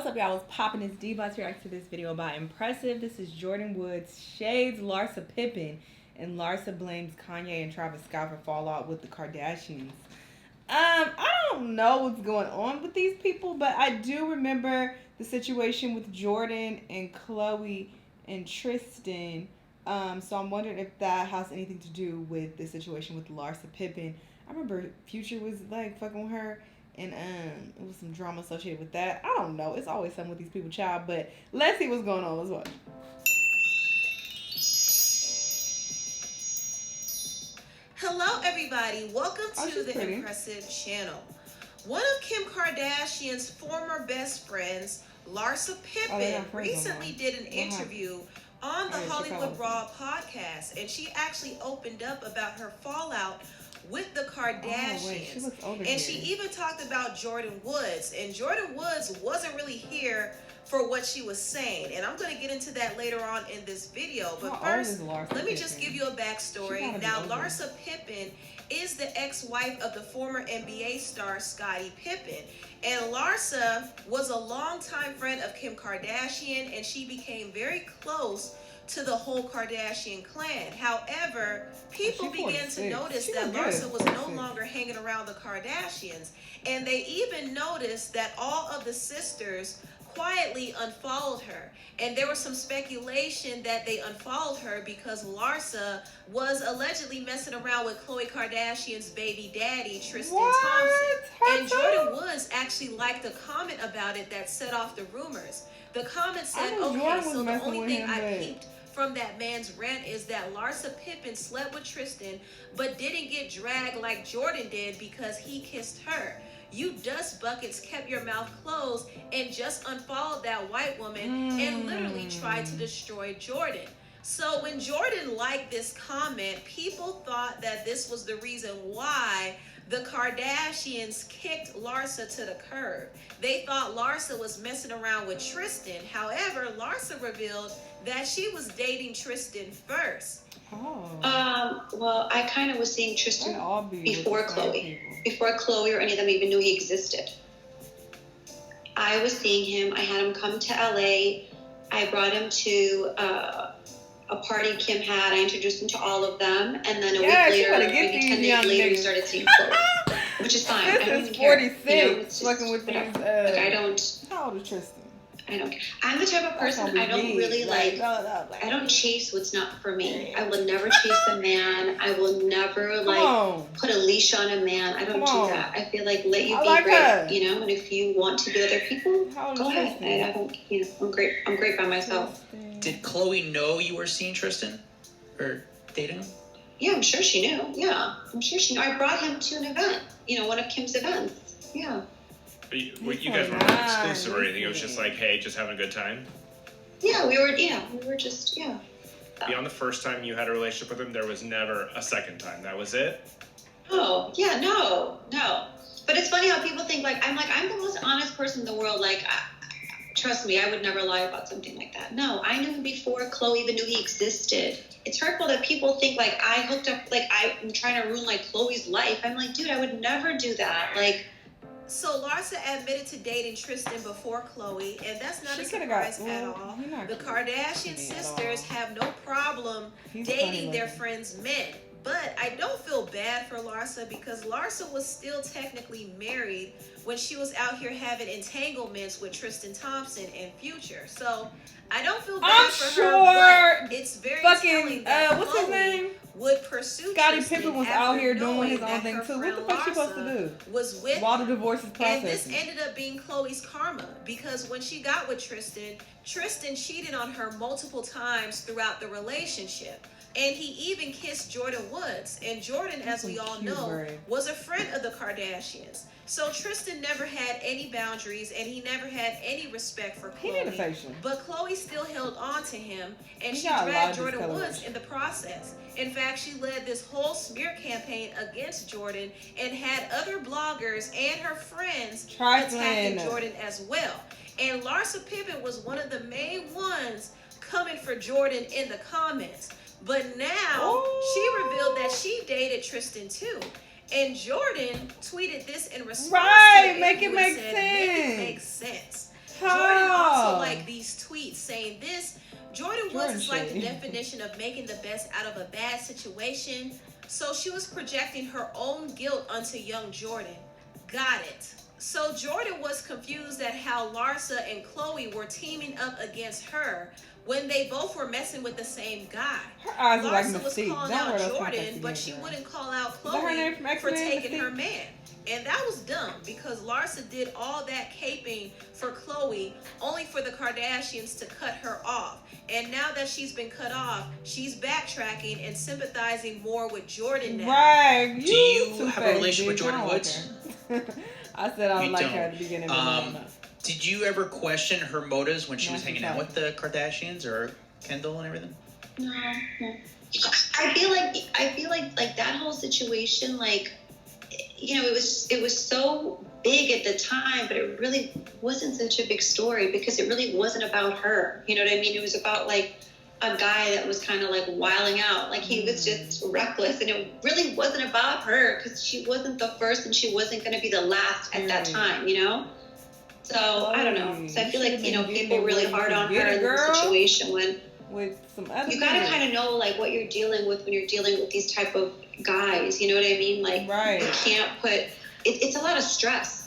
what's up, y'all? I was popping this D-Bots react to this video by Impressive. This is Jordyn Woods shades Larsa Pippen, and Larsa blames Kanye and Travis Scott for fallout with the Kardashians. I don't know what's going on with these people, but I do remember the situation with Jordyn and Chloe and Tristan. So I'm wondering if that has anything to do with the situation with Larsa Pippen. I remember Future was like fucking with her. And it was some drama associated with that. I don't know. It's always something with these people, child. But let's see what's going on. Let's watch. Hello, everybody. Welcome to the Impressive channel. One of Kim Kardashian's former best friends, Larsa Pippen, recently did an interview on the Hollywood Raw podcast, and she actually opened up about her fallout with the Kardashians. And she even talked about Jordyn Woods, and Jordyn Woods wasn't really here for what she was saying, and I'm going to get into that later on in this video. But first, let me just give you a backstory. Now, Larsa Pippen is the ex-wife of the former NBA star Scottie Pippen, and Larsa was a longtime friend of Kim Kardashian, and she became very close to the whole Kardashian clan. However, people began to notice that Larsa was no longer hanging around the Kardashians, and they even noticed that all of the sisters quietly unfollowed her. And there was some speculation that they unfollowed her because Larsa was allegedly messing around with Khloe Kardashian's baby daddy, Tristan Thompson. And Jordyn Woods actually liked a comment about it that set off the rumors. The comment said, okay, so the only thing I peeped from that man's rant is that Larsa Pippen slept with Tristan but didn't get dragged like Jordyn did because he kissed her. You dust buckets kept your mouth closed and just unfollowed that white woman and literally tried to destroy Jordyn. So when Jordyn liked this comment, people thought that this was the reason why the Kardashians kicked Larsa to the curb. They thought Larsa was messing around with Tristan. However, Larsa revealed that she was dating Tristan first. Well, I kind of was seeing Tristan before Chloe. Before Chloe or any of them even knew he existed. I was seeing him. I had him come to LA. I brought him to a party Kim had. I introduced him to all of them. And then a week later, maybe 10 days later, we started seeing Chloe. Which is fine. I don't even care. 46. Fucking with these, I don't. How old is Tristan? I don't care. I'm the type of person, I don't really I don't chase what's not for me. I will never chase a man. I will never put a leash on a man. I don't do that. I feel like let you be great, you know, and if you want to be other people, go ahead. I don't, you know, I'm great by myself. Did Chloe know you were seeing Tristan or dating him? Yeah, I'm sure she knew. Yeah, I'm sure she knew. I brought him to an event, you know, one of Kim's events. Yeah. You guys weren't exclusive or anything. It was just like, hey, just having a good time. Yeah, we were just. Beyond the first time you had a relationship with him, there was never a second time. That was it? Oh, yeah, no. But it's funny how people think I'm the most honest person in the world. Trust me, I would never lie about something like that. No, I knew him before Chloe even knew he existed. It's hurtful that people think I hooked up, I'm trying to ruin Chloe's life. I'm like, dude, I would never do that. So Larsa admitted to dating Tristan before Chloe, and that's not a surprise at all. The Kardashian sisters have no problem dating their friends' men. But I don't feel bad for Larsa because Larsa was still technically married when she was out here having entanglements with Tristan Thompson and Future. So I don't feel bad for her, but it's very telling that what's his name? Would pursue Scottie Pippen was out here doing his own thing too. What the fuck she supposed to do? Was with while the divorce is processing. And this ended up being Chloe's karma because when she got with Tristan cheated on her multiple times throughout the relationship. And he even kissed Jordyn Woods. And Jordyn, as we all know, was a friend of the Kardashians. So Tristan never had any boundaries and he never had any respect for Chloe. But Chloe still held on to him and she dragged Jordyn Woods in the process. In fact, she led this whole smear campaign against Jordyn and had other bloggers and her friends attacking Jordyn as well. And Larsa Pippen was one of the main ones coming for Jordyn in the comments. But now she revealed that she dated Tristan too. And Jordyn tweeted this in response to it. Make it make sense. Make it make sense. Jordyn Jordyn Woods is like the definition of making the best out of a bad situation. So she was projecting her own guilt onto young Jordyn. Got it. So Jordyn was confused at how Larsa and Khloe were teaming up against her when they both were messing with the same guy. Her eyes Larsa was calling out Jordyn, but she wouldn't call out Khloe for taking her man. And that was dumb because Larsa did all that caping for Khloe only for the Kardashians to cut her off. And now that she's been cut off, she's backtracking and sympathizing more with Jordyn now. Right. Do you have a relationship with Jordyn Woods? I said I would like her at the beginning. Did you ever question her motives when she was hanging out with the Kardashians or Kendall and everything? No. I feel like that whole situation, like, you know, it was so big at the time, but it really wasn't such a big story because it really wasn't about her. You know what I mean? It was about like a guy that was kind of like wilding out, like he was just reckless, and it really wasn't about her because she wasn't the first and she wasn't going to be the last at that time, you know? So I don't know. So I feel like, you know, people really hard on her in the situation when with some other you got to kind of know like what you're dealing with when you're dealing with these type of guys. You know what I mean? Like you can't put it's a lot of stress.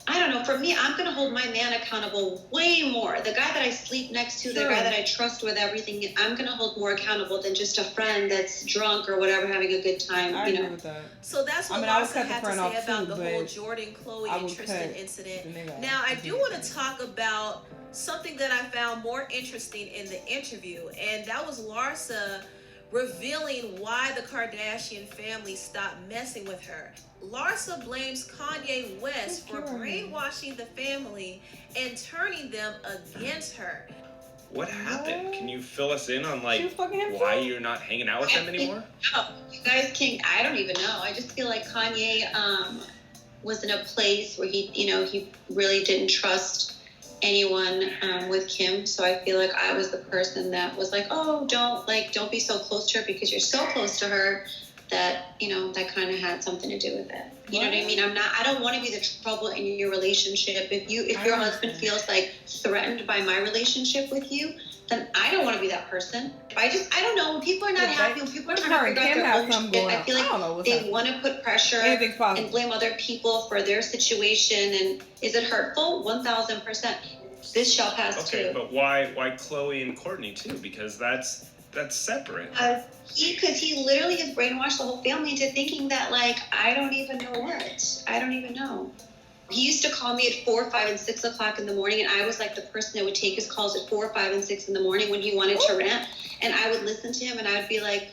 I don't know. For me, I'm going to hold my man accountable way more. The guy that I sleep next to, the guy that I trust with everything, I'm going to hold more accountable than just a friend that's drunk or whatever having a good time. I agree with that. So that's what Larsa had to say about the whole Jordyn, Khloe, and Tristan incident. Now, I do want to talk about something that I found more interesting in the interview, and that was Larsa revealing why the Kardashian family stopped messing with her. Larsa blames Kanye West for brainwashing the family and turning them against her. What happened? Can you fill us in on like why you're not hanging out with them anymore? No, you guys can. I don't even know. I just feel like Kanye was in a place where he really didn't trust anyone with Kim. So I feel like I was the person that was like, oh, don't be so close to her because you're so close to her that, you know, that kind of had something to do with it. You know what I mean? I don't want to be the trouble in your relationship. If your husband feels like threatened by my relationship with you, then I don't want to be that person. I don't know. When people are not happy, when people are trying to figure out their own shit, I feel like they want to put pressure and blame other people for their situation. And is it hurtful? 1,000%. This shall pass too. Okay, but why Khloe and Kourtney too? Because that's separate. Because he literally has brainwashed the whole family into thinking that, like, I don't even know what. I don't even know. He used to call me at 4, 5, and 6 o'clock in the morning, and I was like the person that would take his calls at 4, 5, and 6 in the morning when he wanted to rant. And I would listen to him, and I would be like,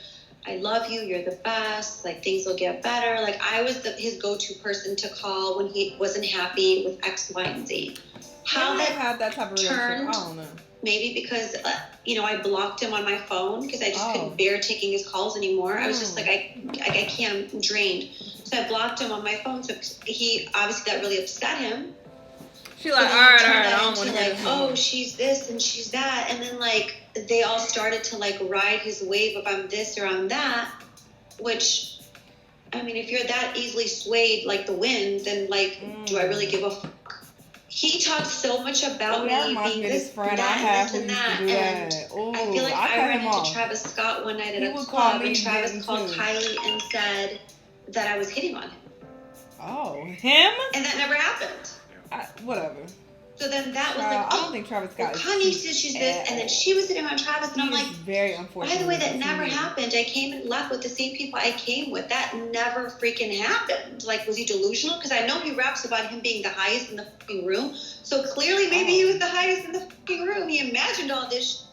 I love you. You're the best. Like, things will get better. Like, I was his go-to person to call when he wasn't happy with X, Y, and Z. How that type of turned, I don't know. Maybe because, I blocked him on my phone because I just couldn't bear taking his calls anymore. I was just like, I can't, I'm drained. So I blocked him on my phone. So he, obviously that really upset him. She's like, all right, I don't want to like, oh, she's this and she's that. And then, like, they all started to, like, ride his wave of I'm this or I'm that, which, I mean, if you're that easily swayed like the wind, then, like, do I really give a fuck? He talked so much about me being this, that, and that. And I feel like I ran into Travis Scott one night at a club, and Travis called Kylie and said that I was hitting on him. Oh, him? And that never happened. Whatever. So then that was like, I don't think Travis Scott. Kanye says she's this, and then she was sitting on Travis, and I'm like, very unfortunate. By the way, that never happened. I came and left with the same people I came with. That never freaking happened. Like, was he delusional? Because I know he raps about him being the highest in the fucking room. So clearly, maybe he was the highest in the fucking room. He imagined all this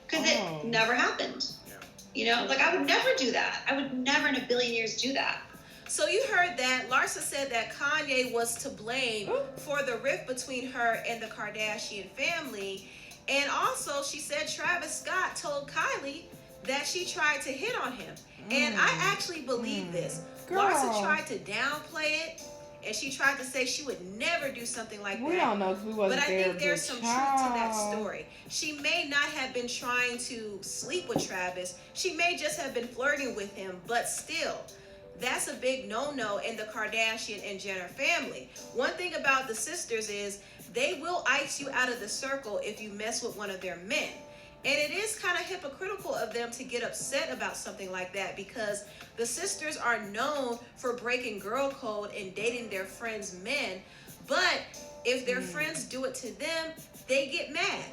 because it never happened. Yeah. You know, like, I would never do that. I would never in a billion years do that. So you heard that Larsa said that Kanye was to blame for the rift between her and the Kardashian family. And also she said Travis Scott told Kylie that she tried to hit on him. And I actually believe this. Larsa tried to downplay it, and she tried to say she would never do something like that. We don't know because we wasn't there. But I think there's some truth to that story. She may not have been trying to sleep with Travis. She may just have been flirting with him, but still, that's a big no-no in the Kardashian and Jenner family. One thing about the sisters is they will ice you out of the circle if you mess with one of their men. And it is kind of hypocritical of them to get upset about something like that, because the sisters are known for breaking girl code and dating their friends' men. But if their friends do it to them, they get mad.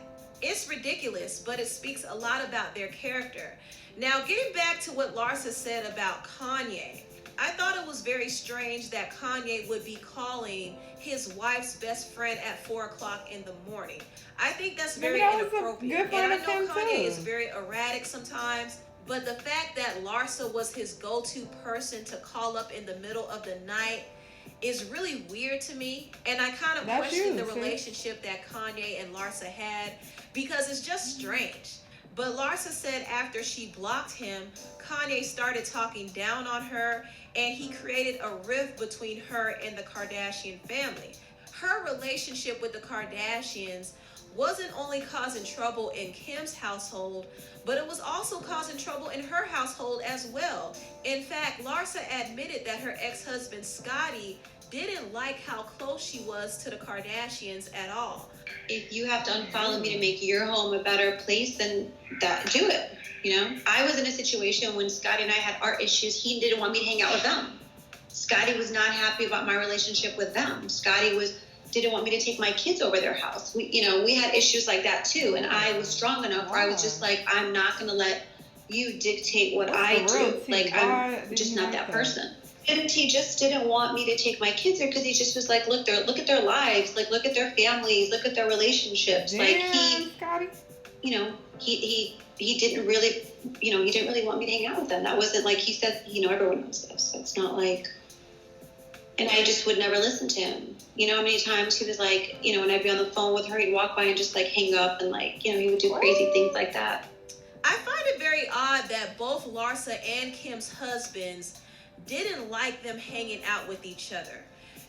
It's ridiculous, but it speaks a lot about their character. Now, getting back to what Larsa said about Kanye, I thought it was very strange that Kanye would be calling his wife's best friend at 4 o'clock in the morning. I think that's very inappropriate. And I know Kanye is very erratic sometimes, but the fact that Larsa was his go-to person to call up in the middle of the night is really weird to me. And I kind of question the relationship that Kanye and Larsa had, because it's just strange. But Larsa said after she blocked him, Kanye started talking down on her, and he created a rift between her and the Kardashian family. Her relationship with the Kardashians wasn't only causing trouble in Kim's household, but it was also causing trouble in her household as well. In fact, Larsa admitted that her ex-husband, Scotty, didn't like how close she was to the Kardashians at all. If you have to unfollow me to make your home a better place, then do it. I was in a situation when Scotty and I had our issues. He didn't want me to hang out with them. Scotty was not happy about my relationship with them. Scotty didn't want me to take my kids over their house. We had issues like that too. And I was strong enough where I was just like, I'm not going to let you dictate what I do. Like, I'm just not that person. And he just didn't want me to take my kids there, because he just was like, look at their lives, like, look at their families, look at their relationships. Damn, like Scotty. He didn't really, he didn't really want me to hang out with them. That wasn't like, he said, everyone knows this. It's not like, and I just would never listen to him. How many times he was like, when I'd be on the phone with her, he'd walk by and just like hang up, and like, he would do crazy things like that. I find it very odd that both Larsa and Kim's husbands didn't like them hanging out with each other.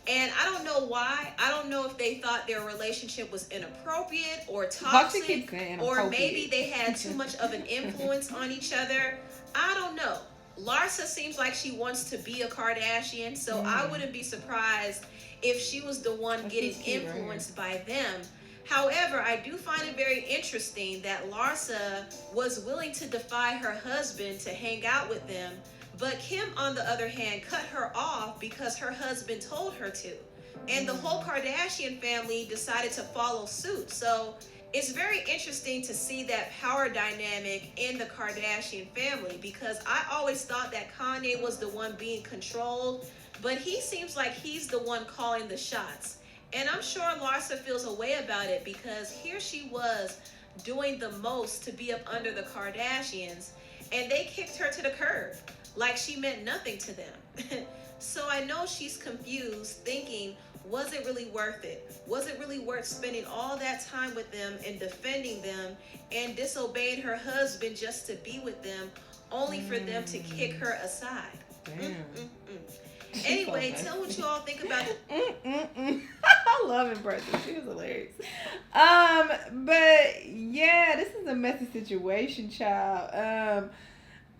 And I don't know why. I don't know if they thought their relationship was inappropriate or toxic, or maybe they had too much of an influence on each other. I don't know. Larsa seems like she wants to be a Kardashian, so I wouldn't be surprised if she was the one getting influenced by them. However, I do find it very interesting that Larsa was willing to defy her husband to hang out with them, but Kim, on the other hand, cut her off because her husband told her to. And the whole Kardashian family decided to follow suit. So it's very interesting to see that power dynamic in the Kardashian family, because I always thought that Kanye was the one being controlled, but he seems like he's the one calling the shots. And I'm sure Larsa feels a way about it, because here she was doing the most to be up under the Kardashians, and they kicked her to the curb like she meant nothing to them. So I know she's confused, thinking, was it really worth it? Was it really worth spending all that time with them and defending them and disobeying her husband just to be with them, only for them to kick her aside? Anyway, tell what you all think about it. I love Impressive. She was hilarious. But yeah, this is a messy situation, child.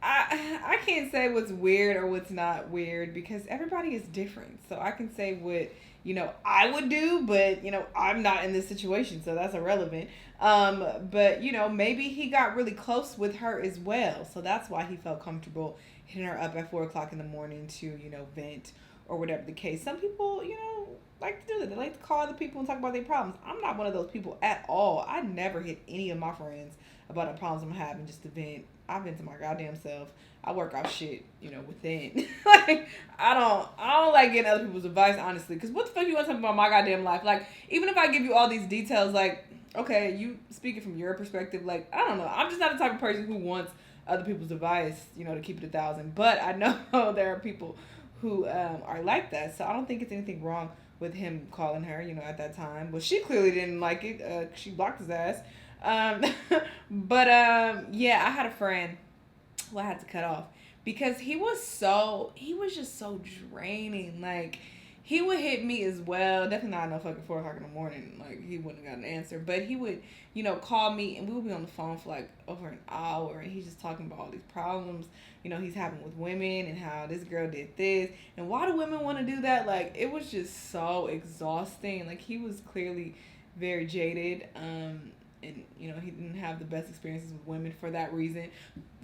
I can't say what's weird or what's not weird, because everybody is different. So I can say what, I would do, but, I'm not in this situation, so that's irrelevant. But, maybe he got really close with her as well. So that's why he felt comfortable hitting her up at 4 o'clock in the morning to, vent or whatever the case. Some people, like to do that. They like to call other people and talk about their problems. I'm not one of those people at all. I never hit any of my friends about the problems I'm having just to vent. I vent to my goddamn self. I work out shit, within. Like, I don't like getting other people's advice, honestly. Because what the fuck you want to talk about my goddamn life? Like, even if I give you all these details, like, okay, you speaking from your perspective, like, I don't know. I'm just not the type of person who wants other people's advice, to keep it 1,000. But I know there are people who are like that. So I don't think it's anything wrong with him calling her, at that time. But she clearly didn't like it. She blocked his ass. Yeah, I had a friend who I had to cut off because he was just so draining. Like, he would hit me as well. Definitely not no fucking 4 o'clock in the morning. Like, he wouldn't have got an answer. But he would, call me, and we would be on the phone for like over an hour, and he's just talking about all these problems, he's having with women, and how this girl did this, and why do women want to do that? Like, it was just so exhausting. Like, he was clearly very jaded. and you know he didn't have the best experiences with women for that reason.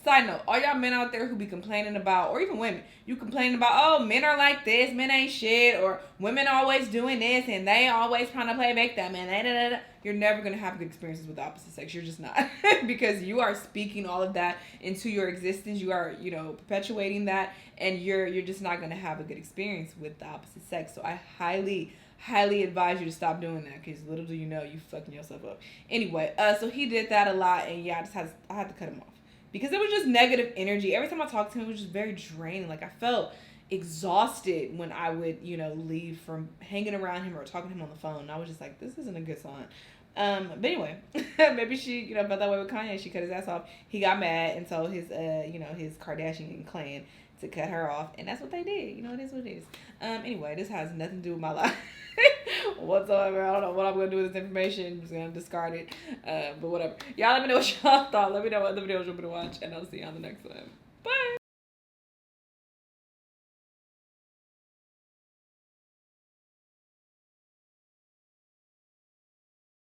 Side note, all y'all men out there who be complaining about, or even women, you complaining about, oh, men are like this, men ain't shit, or women always doing this, and they always trying to play victim, and you're never going to have good experiences with the opposite sex. You're just not. Because you are speaking all of that into your existence. You are, you know, perpetuating that, and you're just not going to have a good experience with the opposite sex. So I highly advise you to stop doing that, because little do you know, you fucking yourself up. Anyway, so he did that a lot, and yeah, I had to cut him off. Because it was just negative energy. Every time I talked to him, it was just very draining. Like, I felt exhausted when I would, you know, leave from hanging around him or talking to him on the phone. And I was just like, this isn't a good sign. But anyway, maybe she, you know, felt that way with Kanye. She cut his ass off. He got mad and told his, you know, his Kardashian clan to cut her off. And that's what they did. You know, it is what it is. Anyway, this has nothing to do with my life whatsoever. I don't know what I'm going to do with this information. I'm just going to discard it. But whatever. Y'all let me know what y'all thought. Let me know what other videos you want me to watch. And I'll see you on the next one. Bye.